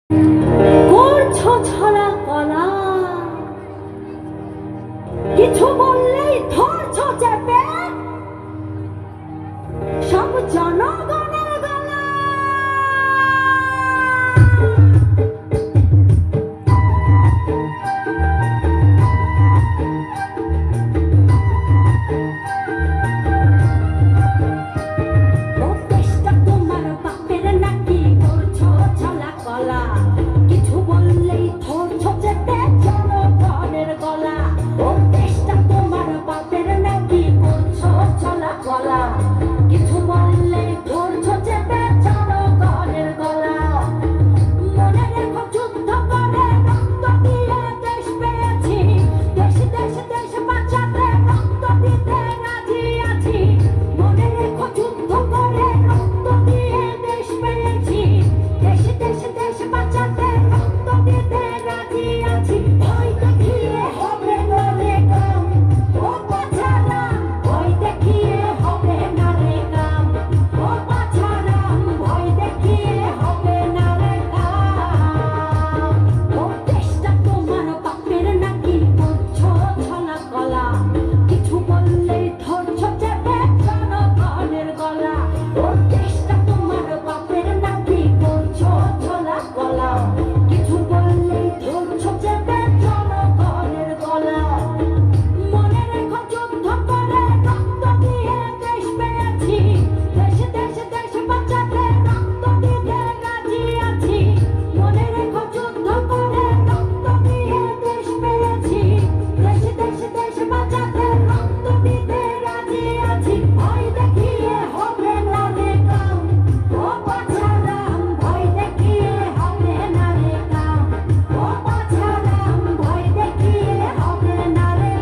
করছো ছলা কলা, কিছু বললেই ধরছো চেপে সব জনগণের গলা। দেশটা তোমার বাপের নাকি, করছো ছলা কলা, কিছু বললেই ধরছো চেপে জনগণের গলা। ও দেশটা তোমার বাপের নাকি, করছো ছলা কলা, কিছু বললেই ধরছো চেপে জনগণের গলা। মনে রেখো যুদ্ধ করে রক্ত দিয়ে দেশ পেয়েছি, দেশ দেশ দেশ বাঁচাতে রক্ত দিতে রাজি আছি। মনে রেখো যুদ্ধ করে রক্ত দিয়ে দেশ পেয়েছি, দেশ দেশ দেশ বাঁচাতে রক্ত দিতে রাজি আছি। ভয় দেখিয়ে হবে না রে কাম, ও বাছারাম, ভয় দেখিয়ে হবে না রে কাম, ও বাছারাম, ভয় দেখিয়ে হবে না রে কাম। ও দেশটা তোমার বাপের নাকি, করছো ছলা কলা, কিছু বললেই ধরছো চেপে জনগণের গলা। ও দেশটা তোমার বাপের নাকি, করছো ছলা কলা, কিছু বললেই ধরছো চেপে জনগণের গলা। মনে রেখো যুদ্ধ করে রক্ত দিয়ে দেশ পেয়েছি, দেশ দেশ দেশ বাঁচাতে রক্ত দিতে রাজি আছি। মনে রেখো যুদ্ধ করে রক্ত দিয়ে দেশ পেয়েছি, দেশ দেশ দেশ বাঁচাতে রক্ত দিতে রাজি আছি। ভয় দেখিয়ে হবে না রে কাম, ও বাছারাম, ভয় দেখিয়ে হবে না রে কাম, ও বাছারাম, ভয় দেখিয়ে হবে না রে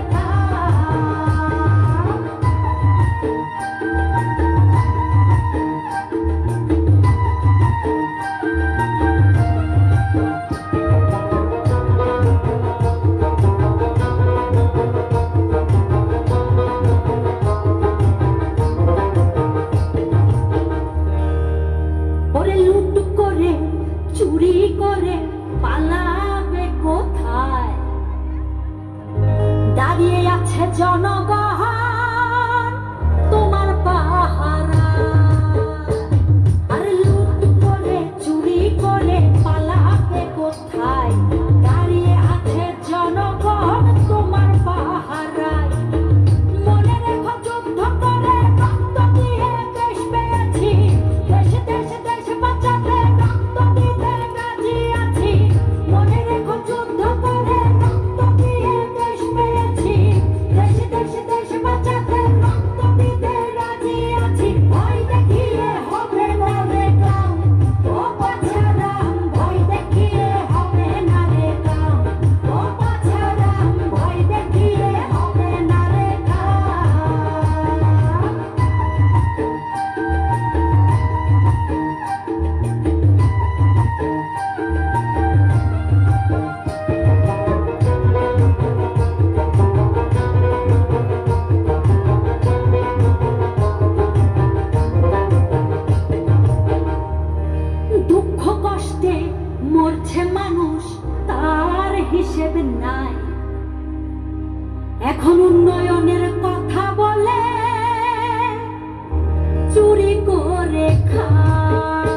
ওরে লুট করে চুরি করে পালাবে কোথায়, দাঁড়িয়ে আছে জনগণ তোমার পাহারা। আরে লুট করে চুরি করে পালাবে কোথায়, দাঁড়িয়ে আছে জনগণ তোমার পাহারায়। মনে রেখো যুদ্ধ করে রক্ত দিয়ে দেশ পেয়েছি, দেশ দেশ দেশ বাঁচাতে রক্ত দিতে রাজি আছি। মনে রেখো যুদ্ধ করে রক্ত দিয়ে দেশ পেয়েছি, দেশ দেশ দেশ বাঁচাতে রক্ত দিতে রাজি আছি। ভয় দেখিয়ে হবে না রে কাম, ও বাছারাম, ভয় দেখিয়ে হবে না রে কাম, ও বাছারাম, ভয় দেখিয়ে হবে না রে কাম। দুঃখ কষ্টে মরছে মানুষ, তার হিসেব নাই। এখন উন্নয়নের কথা বলে চুরি করে খায়।